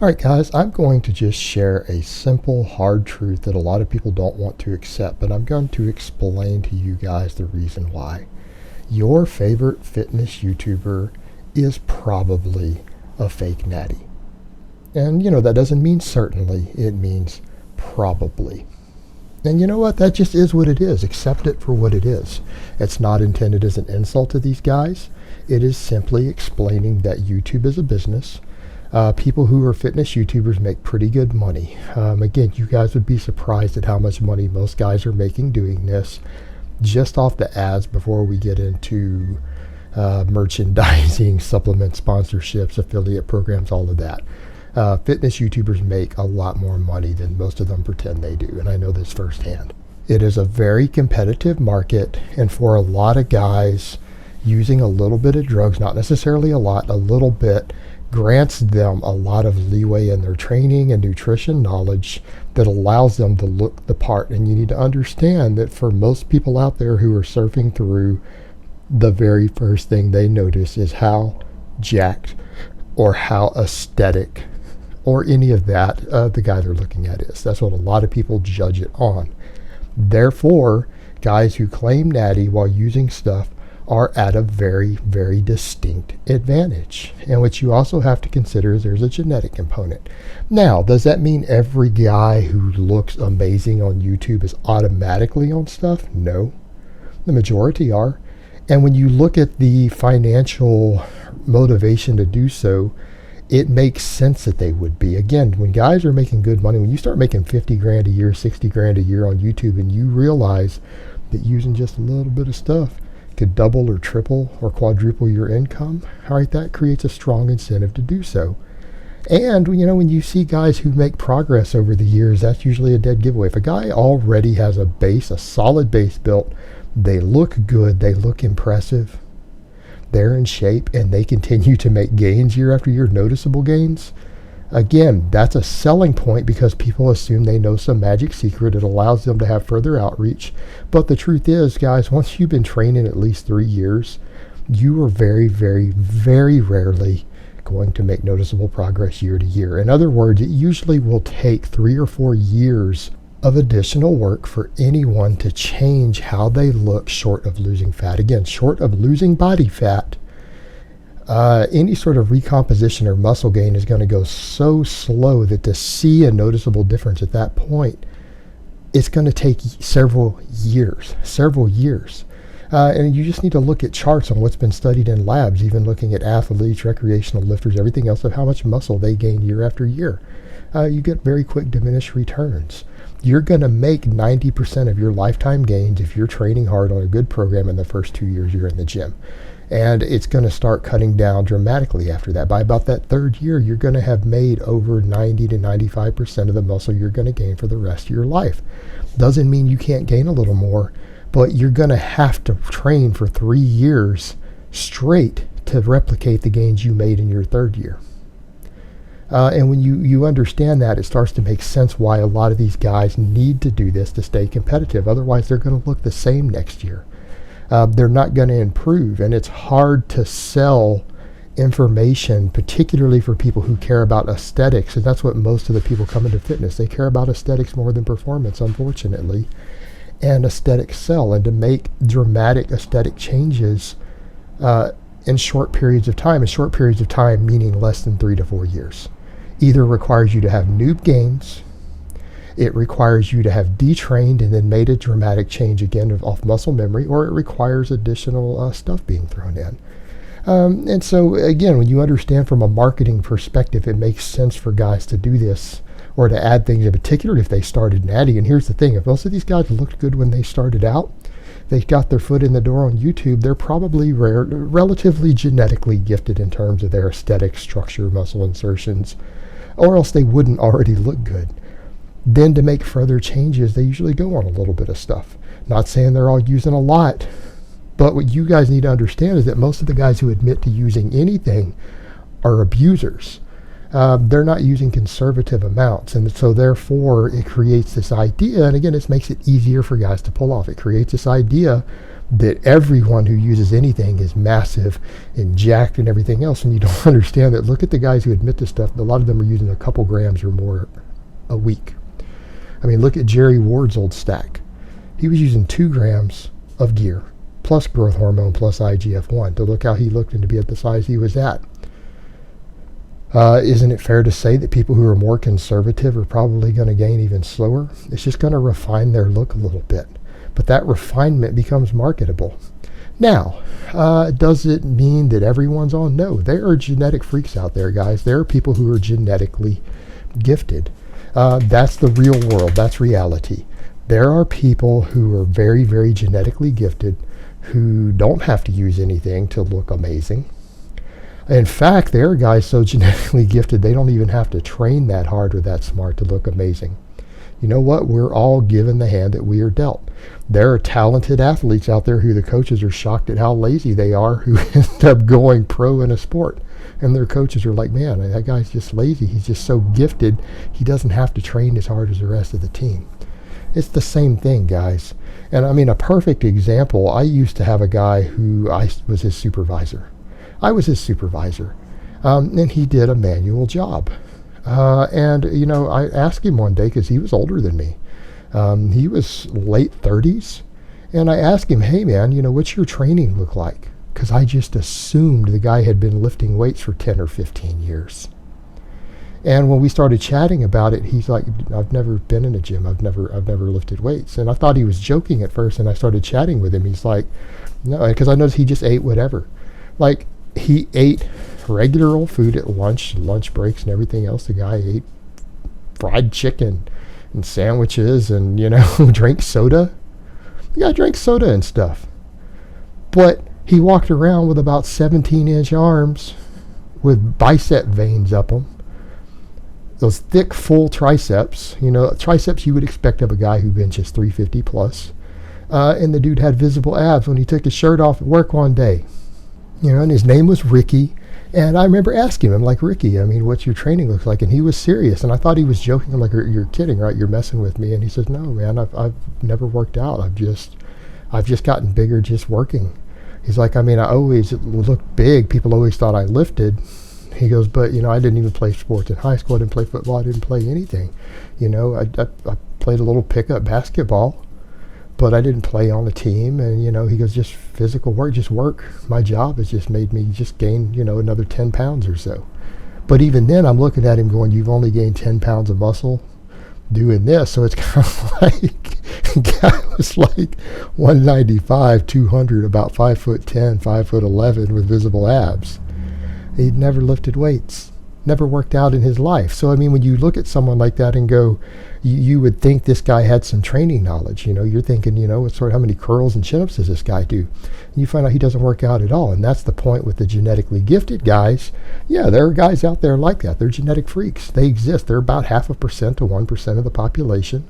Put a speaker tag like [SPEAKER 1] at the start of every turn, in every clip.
[SPEAKER 1] All right, guys, I'm going to just share a simple, hard truth that a lot of people don't want to accept, but I'm going to explain to you guys the reason why. Your favorite fitness YouTuber is probably a fake Natty. And, that doesn't mean certainly, it means probably. And you know what? That just is what it is. Accept it for what it is. It's not intended as an insult to these guys. It is simply explaining that YouTube is a business. People who are fitness YouTubers make pretty good money. Again, you guys would be surprised at how much money most guys are making doing this just off the ads before we get into merchandising, supplement sponsorships, affiliate programs, all of that. Fitness YouTubers make a lot more money than most of them pretend they do, and I know this firsthand. It is a very competitive market, and for a lot of guys, using a little bit of drugs, not necessarily a lot, a little bit, grants them a lot of leeway in their training and nutrition knowledge that allows them to look the part. And you need to understand that for most people out there who are surfing through, the very first thing they notice is how jacked or how aesthetic or any of that the guy they're looking at is. That's what a lot of people judge it on. Therefore, guys who claim Natty while using stuff are at a very, very distinct advantage. And what you also have to consider is there's a genetic component. Now, does that mean every guy who looks amazing on YouTube is automatically on stuff? No. The majority are. And when you look at the financial motivation to do so, it makes sense that they would be. Again, when guys are making good money, when you start making 50 grand a year, 60 grand a year on YouTube, and you realize that using just a little bit of stuff could double or triple or quadruple your income, all right, that creates a strong incentive to do so. And when you see guys who make progress over the years, that's usually a dead giveaway. If a guy already has a base, a solid base built, they look good, they look impressive, they're in shape, and they continue to make gains year after year, noticeable gains, again, that's a selling point because people assume they know some magic secret. It allows them to have further outreach. But the truth is, guys, once you've been training at least 3 years, you are very, very, very rarely going to make noticeable progress year to year. In other words, it usually will take 3 or 4 years of additional work for anyone to change how they look short of losing fat. Again, short of losing body fat, any sort of recomposition or muscle gain is going to go so slow that to see a noticeable difference at that point, it's going to take several years. And you just need to look at charts on what's been studied in labs, even looking at athletes, recreational lifters, everything else, of how much muscle they gain year after year. You get very quick diminished returns. You're going to make 90% of your lifetime gains if you're training hard on a good program in the first 2 years you're in the gym. And it's going to start cutting down dramatically after that. By about that 3rd year, you're going to have made over 90 to 95% of the muscle you're going to gain for the rest of your life. Doesn't mean you can't gain a little more, but you're going to have to train for 3 years straight to replicate the gains you made in your 3rd year. And when you understand that, it starts to make sense why a lot of these guys need to do this to stay competitive. Otherwise, they're going to look the same next year. They're not going to improve, and it's hard to sell information, particularly for people who care about aesthetics, and that's what most of the people come into fitness. They care about aesthetics more than performance, unfortunately, and aesthetics sell. And to make dramatic aesthetic changes in short periods of time, meaning less than 3 to 4 years, either requires you to have noob gains, it requires you to have detrained and then made a dramatic change again off muscle memory, or it requires additional stuff being thrown in. And so, again, when you understand from a marketing perspective, it makes sense for guys to do this or to add things, in particular if they started Natty. And here's the thing, if most of these guys looked good when they started out, they got their foot in the door on YouTube, they're probably relatively genetically gifted in terms of their aesthetic structure, muscle insertions, or else they wouldn't already look good. Then to make further changes, they usually go on a little bit of stuff. Not saying they're all using a lot, but what you guys need to understand is that most of the guys who admit to using anything are abusers. They're not using conservative amounts, and so therefore it creates this idea, and again, it makes it easier for guys to pull off. It creates this idea that everyone who uses anything is massive and jacked and everything else, and you don't understand that. Look at the guys who admit to stuff. A lot of them are using a couple grams or more a week. I mean, look at Jerry Ward's old stack. He was using 2 grams of gear plus growth hormone plus IGF-1 to look how he looked and to be at the size he was at. Isn't it fair to say that people who are more conservative are probably going to gain even slower? It's just going to refine their look a little bit. But that refinement becomes marketable. Now, does it mean that everyone's on? No, there are genetic freaks out there, guys. There are people who are genetically gifted. That's the real world. That's reality. There are people who are very, very genetically gifted who don't have to use anything to look amazing. In fact, there are guys so genetically gifted they don't even have to train that hard or that smart to look amazing. You know what? We're all given the hand that we are dealt. There are talented athletes out there who the coaches are shocked at how lazy they are, who end up going pro in a sport. And their coaches are like, man, that guy's just lazy. He's just so gifted, he doesn't have to train as hard as the rest of the team. It's the same thing, guys. And I mean, a perfect example, I used to have a guy who I was his supervisor. I was his supervisor, and he did a manual job. And, you know, I asked him one day, because he was older than me. He was late 30s. And I asked him, hey, man, you know, what's your training look like? Because I just assumed the guy had been lifting weights for 10 or 15 years. And when we started chatting about it, he's like, I've never been in a gym. I've never lifted weights. And I thought he was joking at first, and I started chatting with him. He's like, no, because I noticed he just ate whatever. Like, he ate regular old food at lunch breaks and everything else. The guy ate fried chicken and sandwiches and, you know, drank soda. The guy drank soda and stuff. But he walked around with about 17-inch arms with bicep veins up them. Those thick, full triceps. You know, triceps you would expect of a guy who benches 350 plus. And the dude had visible abs when he took his shirt off at work one day. You know, and his name was Ricky. And I remember asking him, like, Ricky, I mean, what's your training look like? And he was serious. And I thought he was joking. I'm like, you're kidding, right? You're messing with me. And he says, no, man, I've never worked out. I've just gotten bigger just working. He's like, I mean, I always looked big. People always thought I lifted. He goes, but, you know, I didn't even play sports in high school. I didn't play football. I didn't play anything. You know, I played a little pickup basketball, but I didn't play on a team. And, you know, he goes, just physical work, just work. My job has just made me just gain, you know, another 10 pounds or so. But even then, I'm looking at him going, you've only gained 10 pounds of muscle doing this. So it's kind of like, the guy was like 195, 200, about 5'10", 5'11", with visible abs. He'd never lifted weights, never worked out in his life. So, I mean, when you look at someone like that and go, you would think this guy had some training knowledge. You know, you're thinking, you know, how many curls and chin-ups does this guy do? And you find out he doesn't work out at all. And that's the point with the genetically gifted guys. Yeah, there are guys out there like that. They're genetic freaks. They exist. They're about 0.5% to 1% of the population.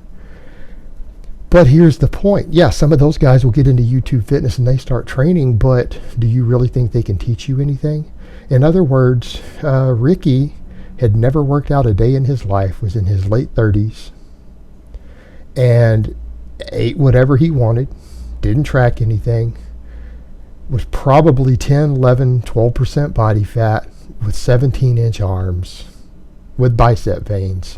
[SPEAKER 1] But here's the point. Yeah, some of those guys will get into YouTube fitness and they start training, but do you really think they can teach you anything? In other words, Ricky had never worked out a day in his life, was in his late 30s, and ate whatever he wanted, didn't track anything, was probably 10, 11, 12% body fat, with 17-inch arms, with bicep veins.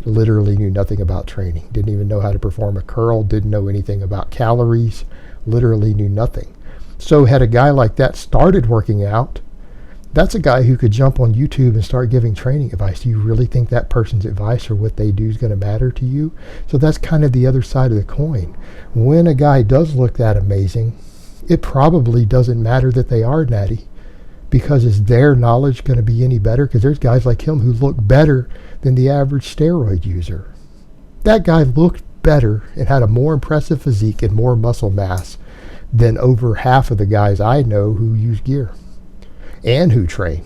[SPEAKER 1] Literally knew nothing about training, didn't even know how to perform a curl, didn't know anything about calories, literally knew nothing. So had a guy like that started working out, that's a guy who could jump on YouTube and start giving training advice. Do you really think that person's advice or what they do is going to matter to you? So that's kind of the other side of the coin. When a guy does look that amazing, it probably doesn't matter that they are natty, because is their knowledge going to be any better? Because there's guys like him who look better than the average steroid user. That guy looked better and had a more impressive physique and more muscle mass than over half of the guys I know who use gear and who train.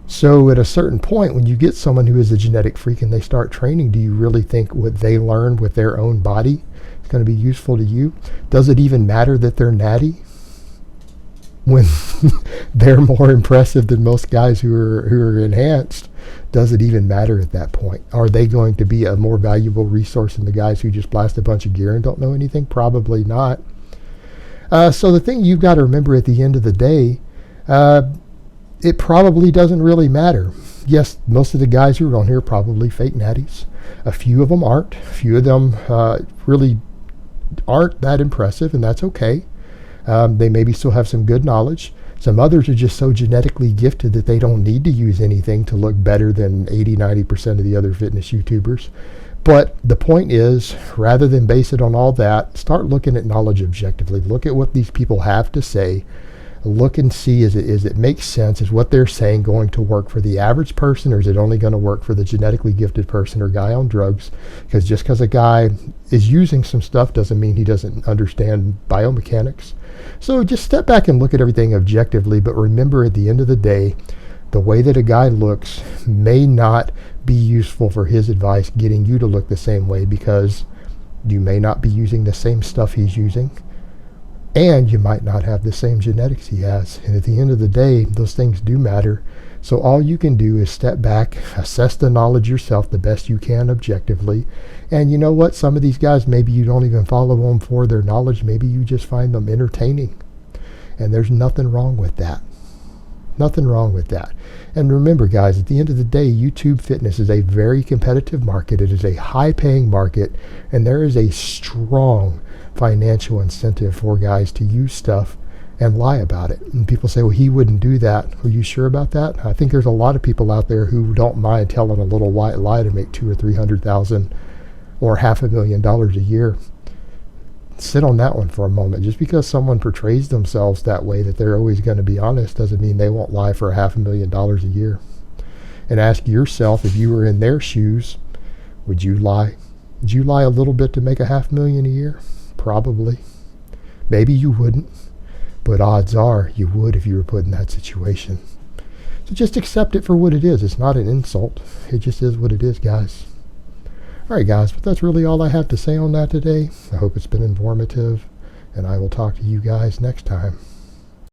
[SPEAKER 1] So at a certain point, when you get someone who is a genetic freak and they start training, do you really think what they learned with their own body is going to be useful to you? Does it even matter that they're natty when they're more impressive than most guys who are enhanced? Does it even matter at that point? Are they going to be a more valuable resource than the guys who just blast a bunch of gear and don't know anything? Probably not. So the thing you've got to remember at the end of the day, it probably doesn't really matter. Yes, most of the guys who are on here are probably fake natties. A few of them aren't. A few of them really aren't that impressive, and that's okay. They maybe still have some good knowledge. Some others are just so genetically gifted that they don't need to use anything to look better than 80-90% of the other fitness YouTubers. But the point is, rather than base it on all that, start looking at knowledge objectively. Look at what these people have to say. Look and see, is it makes sense? Is what they're saying going to work for the average person, or is it only going to work for the genetically gifted person or guy on drugs? Because just because a guy is using some stuff doesn't mean he doesn't understand biomechanics. So just step back and look at everything objectively, but remember at the end of the day, the way that a guy looks may not be useful for his advice getting you to look the same way, because you may not be using the same stuff he's using, and you might not have the same genetics he has. And at the end of the day, those things do matter. So all you can do is step back, assess the knowledge yourself the best you can objectively. And you know what? Some of these guys, maybe you don't even follow them for their knowledge. Maybe you just find them entertaining. And there's nothing wrong with that. Nothing wrong with that. And remember, guys, at the end of the day, YouTube fitness is a very competitive market. It is a high-paying market, and there is a strong financial incentive for guys to use stuff and lie about it. And people say, well, he wouldn't do that. Are you sure about that? I think there's a lot of people out there who don't mind telling a little white lie to make $200,000 or $300,000 or $500,000 a year. Sit on that one for a moment. Just because someone portrays themselves that way, that they're always going to be honest, doesn't mean they won't lie for $500,000 a year. And ask yourself, if you were in their shoes, would you lie? Would you lie a little bit to make $500,000 a year? Probably. Maybe you wouldn't, but odds are you would if you were put in that situation. So just accept it for what it is. It's not an insult. It just is what it is, guys. Alright, guys, but that's really all I have to say on that today. I hope it's been informative, and I will talk to you guys next time.